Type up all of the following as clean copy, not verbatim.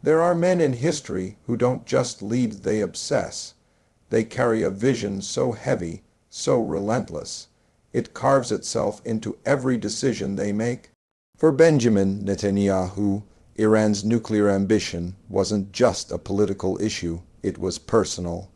There are men in history who don't just lead, they obsess. They carry a vision so heavy, so relentless, it carves itself into every decision they make. For Benjamin Netanyahu, Iran's nuclear ambition wasn't just a political issue, it was personal.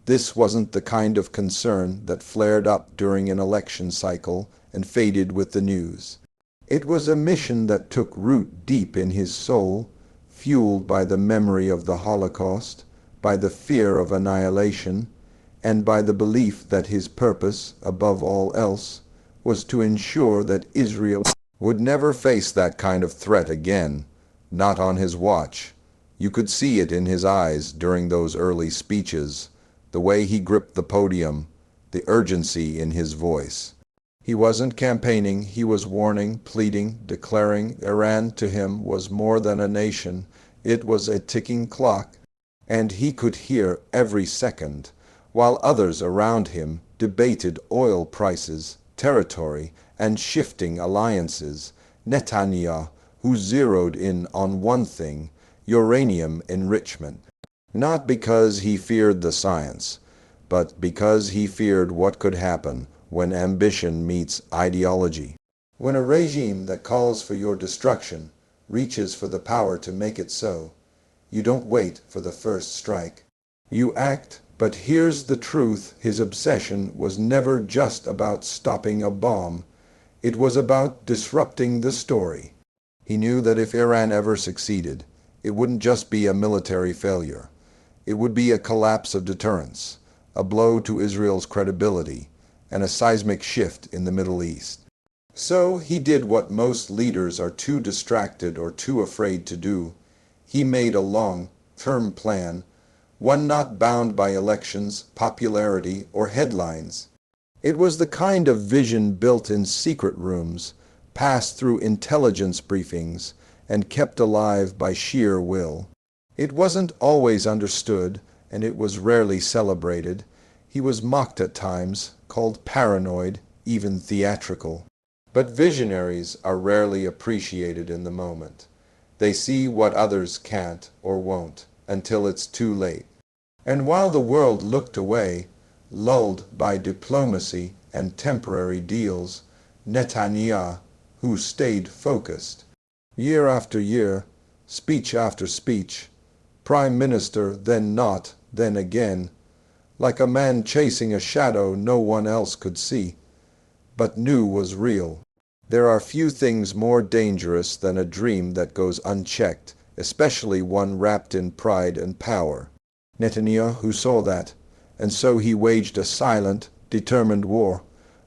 This wasn't the kind of concern that flared up during an election cycle and faded with the news. It was a mission that took root deep in his soul, fueled by the memory of the Holocaust, by the fear of annihilation, and by the belief that his purpose, above all else, was to ensure that Israel would never face that kind of threat again, not on his watch. You could see it in his eyes during those early speeches, the way he gripped the podium, the urgency in his voice. He wasn't campaigning, he was warning, pleading, declaring Iran to him was more than a nation, it was a ticking clock, and he could hear every second, while others around him debated oil prices, territory, and shifting alliances. Netanyahu, who zeroed in on one thing, uranium enrichment, not because he feared the science, but because he feared what could happen when ambition meets ideology. When a regime that calls for your destruction reaches for the power to make it so, you don't wait for the first strike. You act, but here's the truth. His obsession was never just about stopping a bomb. It was about disrupting the story. He knew that if Iran ever succeeded, it wouldn't just be a military failure. It would be a collapse of deterrence, a blow to Israel's credibility, and a seismic shift in the Middle East. So he did what most leaders are too distracted or too afraid to do. He made a long-term plan, one not bound by elections, popularity, or headlines. It was the kind of vision built in secret rooms, passed through intelligence briefings, and kept alive by sheer will. It wasn't always understood, and it was rarely celebrated. He was mocked at times, called paranoid, even theatrical. But visionaries are rarely appreciated in the moment. They see what others can't or won't until it's too late. And while the world looked away, lulled by diplomacy and temporary deals, Netanyahu, who stayed focused. Year after year, speech after speech, prime minister, then not, then again, like a man chasing a shadow no one else could see, but knew was real. There are few things more dangerous than a dream that goes unchecked, especially one wrapped in pride and power. Netanyahu saw that, and so he waged a silent, determined war,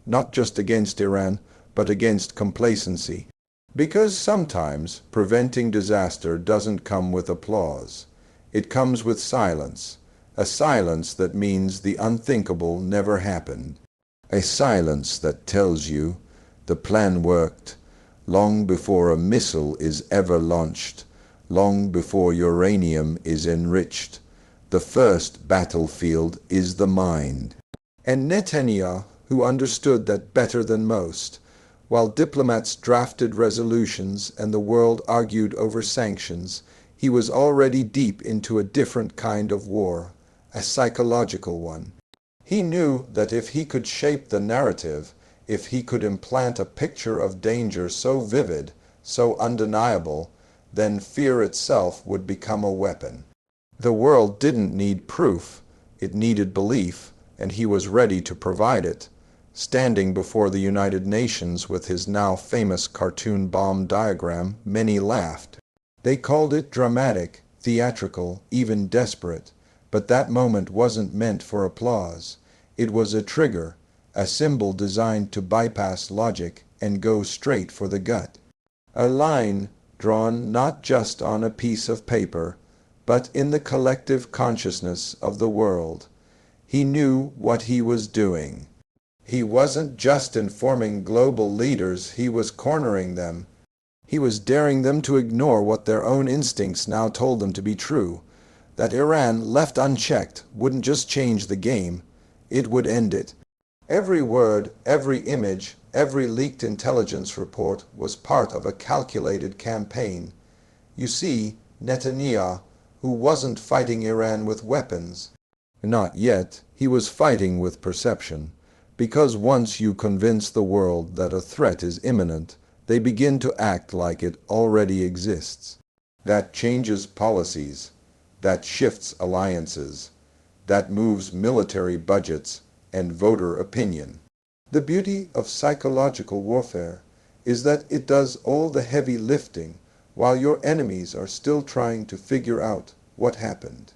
not just against Iran, but against complacency. Because sometimes preventing disaster doesn't come with applause. It comes with silence, a silence that means the unthinkable never happened, a silence that tells you the plan worked long before a missile is ever launched, long before uranium is enriched. The first battlefield is the mind. And Netanyahu, who understood that better than most, while diplomats drafted resolutions and the world argued over sanctions, he was already deep into a different kind of war, a psychological one. He knew that if he could shape the narrative, if he could implant a picture of danger so vivid, so undeniable, then fear itself would become a weapon. The world didn't need proof, it needed belief, and he was ready to provide it. Standing before the United Nations with his now famous cartoon bomb diagram, many laughed. They called it dramatic, theatrical, even desperate, but that moment wasn't meant for applause. It was a trigger, a symbol designed to bypass logic and go straight for the gut. A line drawn not just on a piece of paper, but in the collective consciousness of the world. He knew what he was doing. He wasn't just informing global leaders, he was cornering them. He was daring them to ignore what their own instincts now told them to be true, that Iran, left unchecked, wouldn't just change the game, it would end it. Every word, every image, every leaked intelligence report was part of a calculated campaign. You see, Netanyahu, who wasn't fighting Iran with weapons. Not yet. He was fighting with perception. Because once you convince the world that a threat is imminent, they begin to act like it already exists. That changes policies. That shifts alliances. That moves military budgets and voter opinion. The beauty of psychological warfare is that it does all the heavy lifting while your enemies are still trying to figure out what happened.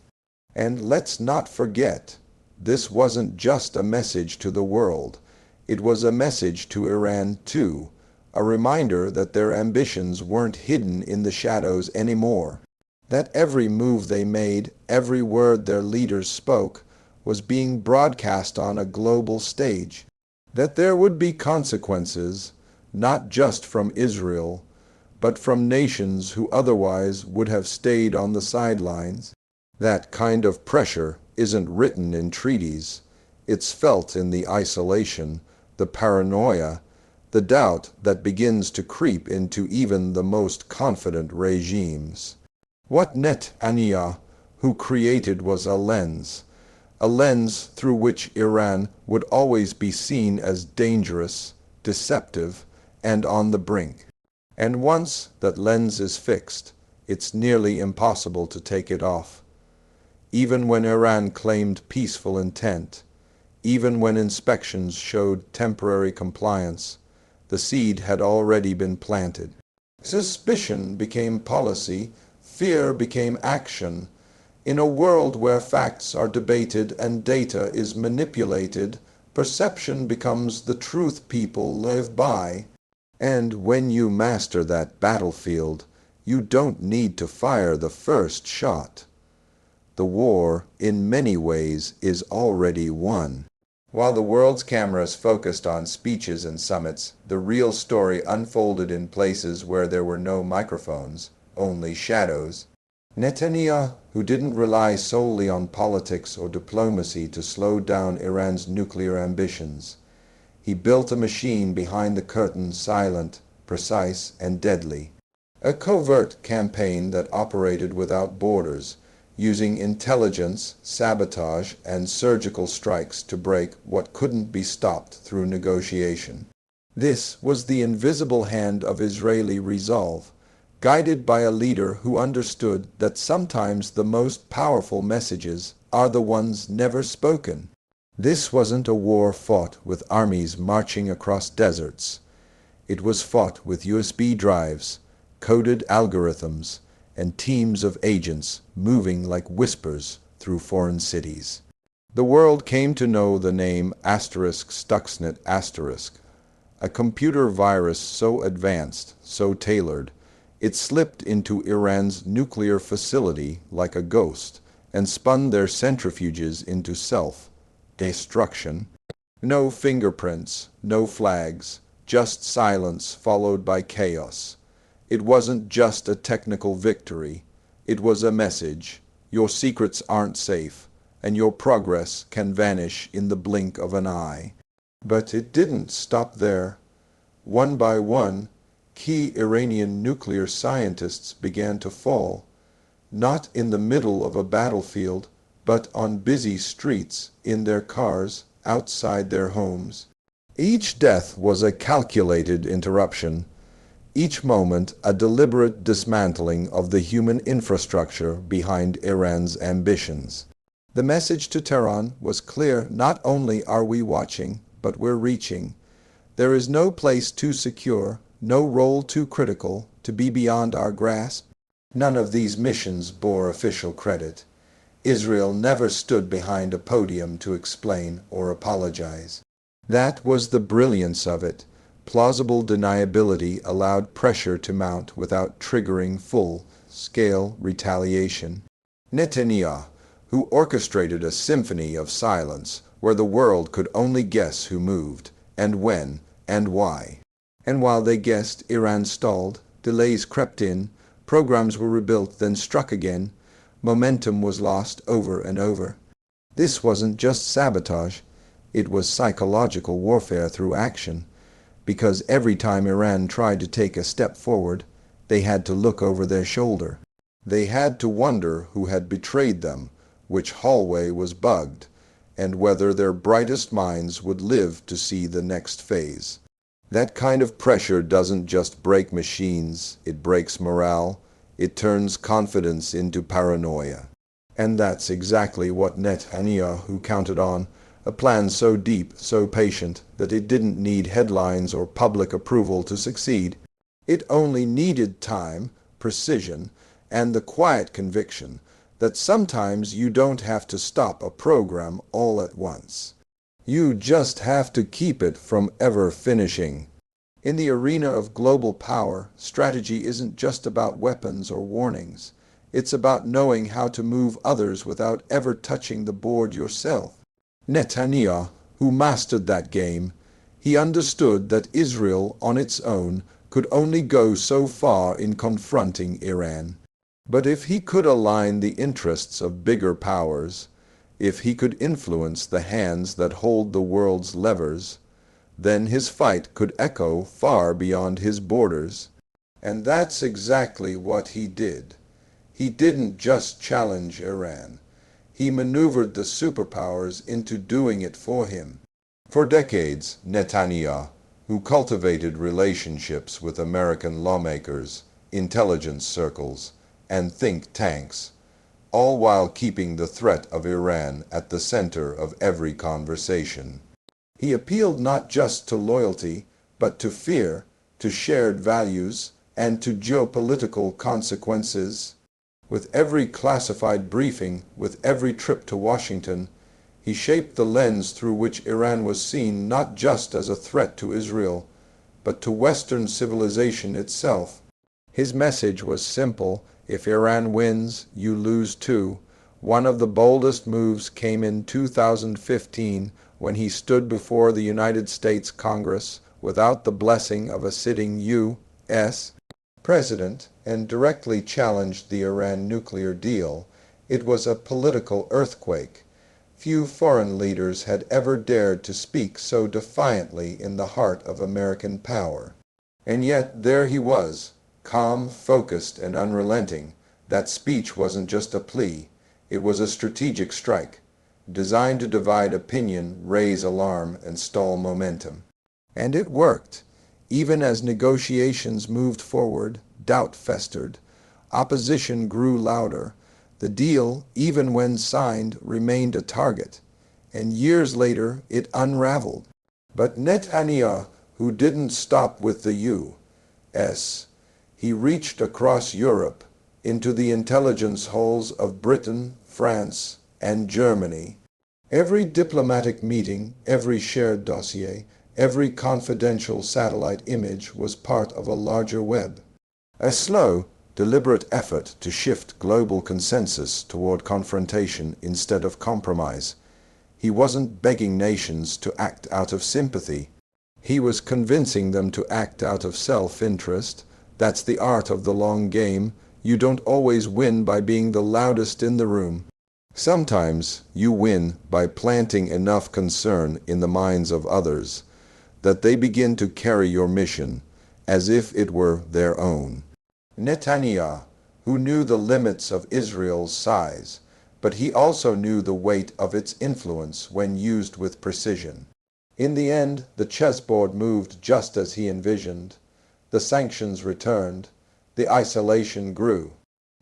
And let's not forget, this wasn't just a message to the world. It was a message to Iran too, a reminder that their ambitions weren't hidden in the shadows anymore, that every move they made, every word their leaders spoke, was being broadcast on a global stage, that there would be consequences, not just from Israel, but from nations who otherwise would have stayed on the sidelines. That kind of pressure isn't written in treaties. It's felt in the isolation, the paranoia, the doubt that begins to creep into even the most confident regimes. What Netanyahu created was a lens through which Iran would always be seen as dangerous, deceptive, and on the brink. And once that lens is fixed, it's nearly impossible to take it off. Even when Iran claimed peaceful intent, even when inspections showed temporary compliance, the seed had already been planted. Suspicion became policy, fear became action. In a world where facts are debated and data is manipulated, perception becomes the truth people live by. And when you master that battlefield, you don't need to fire the first shot. The war, in many ways, is already won. While the world's cameras focused on speeches and summits, the real story unfolded in places where there were no microphones, only shadows. Netanyahu, who didn't rely solely on politics or diplomacy to slow down Iran's nuclear ambitions. He built a machine behind the curtain, silent, precise, and deadly. A covert campaign that operated without borders, using intelligence, sabotage, and surgical strikes to break what couldn't be stopped through negotiation. This was the invisible hand of Israeli resolve, guided by a leader who understood that sometimes the most powerful messages are the ones never spoken. This wasn't a war fought with armies marching across deserts. It was fought with USB drives, coded algorithms, and teams of agents moving like whispers through foreign cities. The world came to know the name *Stuxnet*, a computer virus so advanced, so tailored, it slipped into Iran's nuclear facility like a ghost and spun their centrifuges into self-destruction. No fingerprints, no flags, just silence followed by chaos. It wasn't just a technical victory. It was a message. Your secrets aren't safe, and your progress can vanish in the blink of an eye. But it didn't stop there. One by one, key Iranian nuclear scientists began to fall, not in the middle of a battlefield, but on busy streets, in their cars, outside their homes. Each death was a calculated interruption, each moment a deliberate dismantling of the human infrastructure behind Iran's ambitions. The message to Tehran was clear: not only are we watching, but we're reaching. There is no place too secure, no role too critical to be beyond our grasp. None of these missions bore official credit. Israel never stood behind a podium to explain or apologize. That was the brilliance of it. Plausible deniability allowed pressure to mount without triggering full-scale retaliation. Netanyahu, who orchestrated a symphony of silence where the world could only guess who moved, and when, and why. And while they guessed, Iran stalled, delays crept in, programs were rebuilt, then struck again. Momentum was lost over and over. This wasn't just sabotage, it was psychological warfare through action. Because every time Iran tried to take a step forward, they had to look over their shoulder. They had to wonder who had betrayed them, which hallway was bugged, and whether their brightest minds would live to see the next phase. That kind of pressure doesn't just break machines, it breaks morale, it turns confidence into paranoia. And that's exactly what Netanyahu counted on, a plan so deep, so patient, that it didn't need headlines or public approval to succeed. It only needed time, precision, and the quiet conviction that sometimes you don't have to stop a program all at once. You just have to keep it from ever finishing. In the arena of global power, strategy isn't just about weapons or warnings. It's about knowing how to move others without ever touching the board yourself. Netanyahu, who mastered that game, he understood that Israel on its own could only go so far in confronting Iran. But if he could align the interests of bigger powers, if he could influence the hands that hold the world's levers, then his fight could echo far beyond his borders. And that's exactly what he did. He didn't just challenge Iran. He maneuvered the superpowers into doing it for him. For decades, Netanyahu, who cultivated relationships with American lawmakers, intelligence circles, and think tanks, all while keeping the threat of Iran at the center of every conversation. He appealed not just to loyalty, but to fear, to shared values, and to geopolitical consequences. With every classified briefing, with every trip to Washington, he shaped the lens through which Iran was seen not just as a threat to Israel, but to Western civilization itself. His message was simple: if Iran wins, you lose too. One of the boldest moves came in 2015 when he stood before the United States Congress without the blessing of a sitting U.S. president and directly challenged the Iran nuclear deal. It was a political earthquake. Few foreign leaders had ever dared to speak so defiantly in the heart of American power. And yet there he was, calm, focused, and unrelenting. That speech wasn't just a plea. It was a strategic strike, designed to divide opinion, raise alarm, and stall momentum. And it worked. Even as negotiations moved forward, doubt festered. Opposition grew louder. The deal, even when signed, remained a target. And years later, it unraveled. But Netanyahu, who didn't stop with the U.S., he reached across Europe into the intelligence holes of Britain, France, and Germany. Every diplomatic meeting, every shared dossier, every confidential satellite image was part of a larger web. A slow, deliberate effort to shift global consensus toward confrontation instead of compromise. He wasn't begging nations to act out of sympathy. He was convincing them to act out of self-interest. That's the art of the long game. You don't always win by being the loudest in the room. Sometimes you win by planting enough concern in the minds of others that they begin to carry your mission as if it were their own. Netanyahu, who knew the limits of Israel's size, but he also knew the weight of its influence when used with precision. In the end, the chessboard moved just as he envisioned. The sanctions returned, the isolation grew,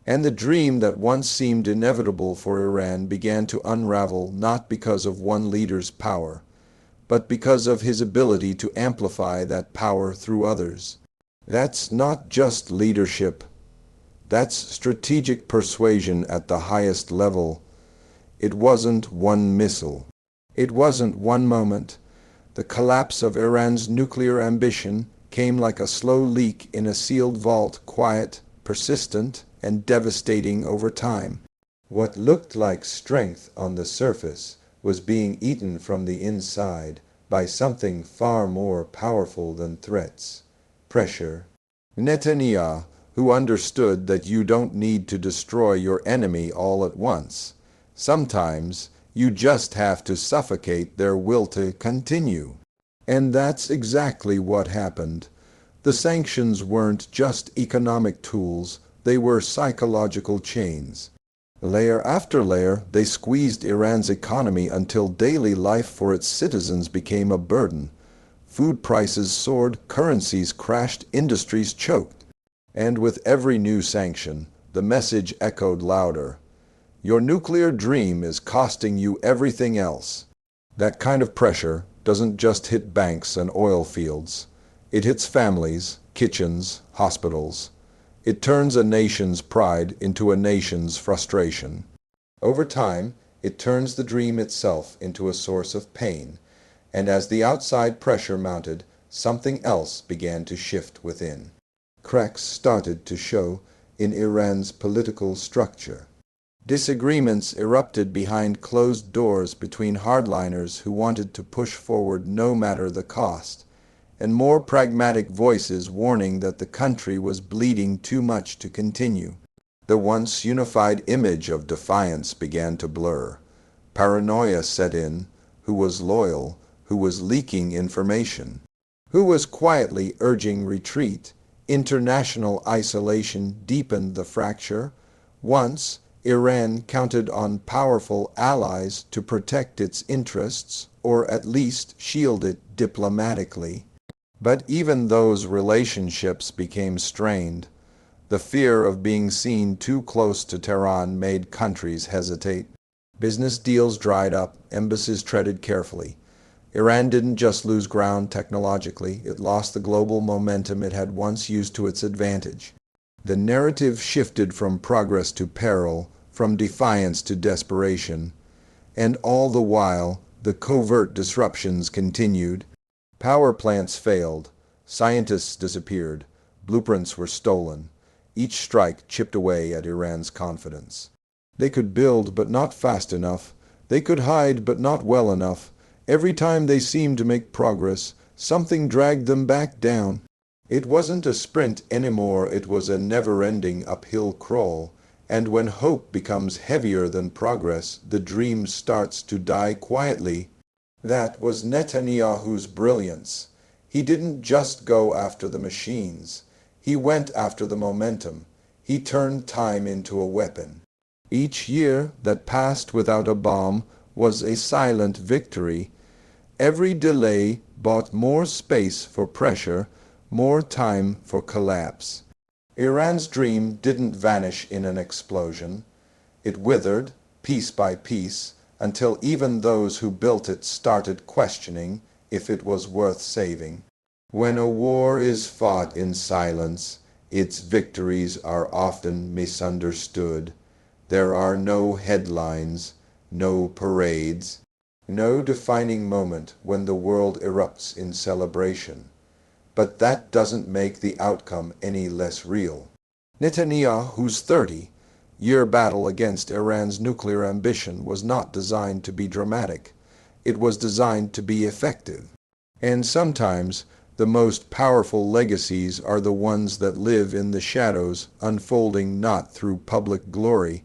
and the dream that once seemed inevitable for Iran began to unravel not because of one leader's power, but because of his ability to amplify that power through others. That's not just leadership. That's strategic persuasion at the highest level. It wasn't one missile. It wasn't one moment. The collapse of Iran's nuclear ambition came like a slow leak in a sealed vault, quiet, persistent, and devastating over time. What looked like strength on the surface was being eaten from the inside by something far more powerful than threats: pressure. Netanyahu, who understood that you don't need to destroy your enemy all at once. Sometimes you just have to suffocate their will to continue. And that's exactly what happened. The sanctions weren't just economic tools, They were psychological chains. Layer after layer, they squeezed Iran's economy until daily life for its citizens became a burden. Food prices soared, currencies crashed, industries choked. And with every new sanction, the message echoed louder. Your nuclear dream is costing you everything else. That kind of pressure doesn't just hit banks and oil fields. It hits families, kitchens, hospitals. It turns a nation's pride into a nation's frustration. Over time, it turns the dream itself into a source of pain, and as the outside pressure mounted, something else began to shift within. Cracks started to show in Iran's political structure. Disagreements erupted behind closed doors between hardliners who wanted to push forward no matter the cost, and more pragmatic voices warning that the country was bleeding too much to continue. The once unified image of defiance began to blur. Paranoia set in. Who was loyal? Who was leaking information? Who was quietly urging retreat? International isolation deepened the fracture. Once, Iran counted on powerful allies to protect its interests, or at least shield it diplomatically. But even those relationships became strained. The fear of being seen too close to Tehran made countries hesitate. Business deals dried up, embassies treaded carefully. Iran didn't just lose ground technologically, it lost the global momentum it had once used to its advantage. The narrative shifted from progress to peril, from defiance to desperation. And all the while, the covert disruptions continued. Power plants failed, scientists disappeared, blueprints were stolen. Each strike chipped away at Iran's confidence. They could build, but not fast enough. They could hide, but not well enough. Every time they seemed to make progress, something dragged them back down. It wasn't a sprint anymore, it was a never-ending uphill crawl. And when hope becomes heavier than progress, the dream starts to die quietly. That was Netanyahu's brilliance. He didn't just go after the machines. He went after the momentum. He turned time into a weapon. Each year that passed without a bomb was a silent victory. Every delay bought more space for pressure, more time for collapse. Iran's dream didn't vanish in an explosion. It withered, piece by piece, until even those who built it started questioning if it was worth saving. When a war is fought in silence, its victories are often misunderstood. There are no headlines, no parades, no defining moment when the world erupts in celebration. But that doesn't make the outcome any less real. Netanyahu's 30-year battle against Iran's nuclear ambition was not designed to be dramatic. It was designed to be effective. And sometimes the most powerful legacies are the ones that live in the shadows, unfolding not through public glory,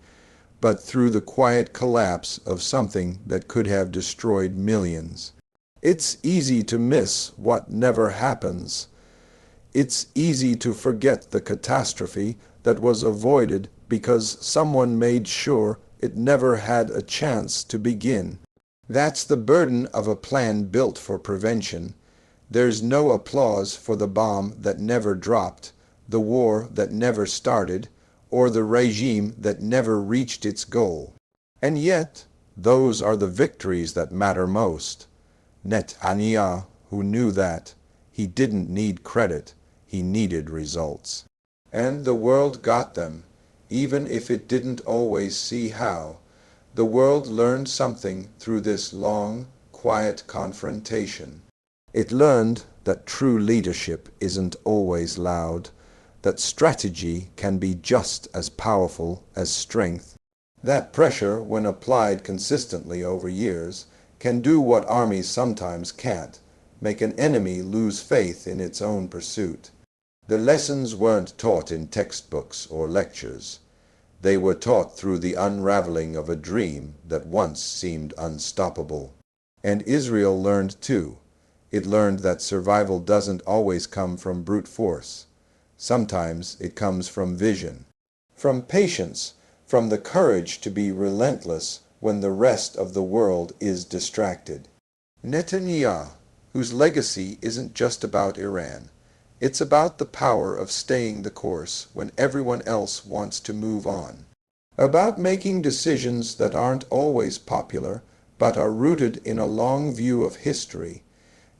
but through the quiet collapse of something that could have destroyed millions. It's easy to miss what never happens. It's easy to forget the catastrophe that was avoided because someone made sure it never had a chance to begin. That's the burden of a plan built for prevention. There's no applause for the bomb that never dropped, the war that never started, or the regime that never reached its goal. And yet, those are the victories that matter most. Netanyahu knew that. He didn't need credit, he needed results. And the world got them, even if it didn't always see how. The world learned something through this long, quiet confrontation. It learned that true leadership isn't always loud, that strategy can be just as powerful as strength. That pressure, when applied consistently over years, can do what armies sometimes can't, make an enemy lose faith in its own pursuit. The lessons weren't taught in textbooks or lectures. They were taught through the unraveling of a dream that once seemed unstoppable. And Israel learned too. It learned that survival doesn't always come from brute force. Sometimes it comes from vision. from patience, from the courage to be relentless when the rest of the world is distracted. Netanyahu, whose legacy isn't just about Iran. It's about the power of staying the course when everyone else wants to move on. About making decisions that aren't always popular, but are rooted in a long view of history.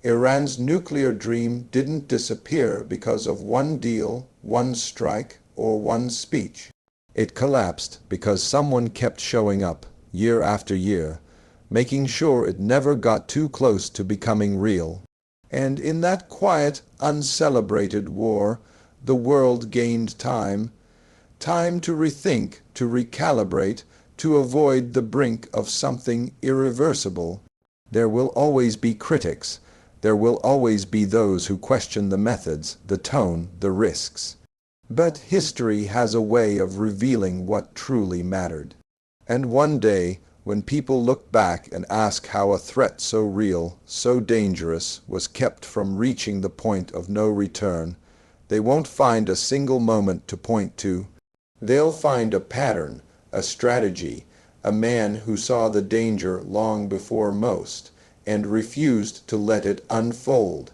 Iran's nuclear dream didn't disappear because of one deal, one strike, or one speech. It collapsed because someone kept showing up, year after year, making sure it never got too close to becoming real. And in that quiet, uncelebrated war, the world gained time to rethink, to recalibrate, to avoid the brink of something irreversible. There will always be critics. There will always be those who question the methods, the tone, the risks. But history has a way of revealing what truly mattered. And one day, when people look back and ask how a threat so real, so dangerous, was kept from reaching the point of no return, they won't find a single moment to point to. They'll find a pattern, a strategy, a man who saw the danger long before most and refused to let it unfold.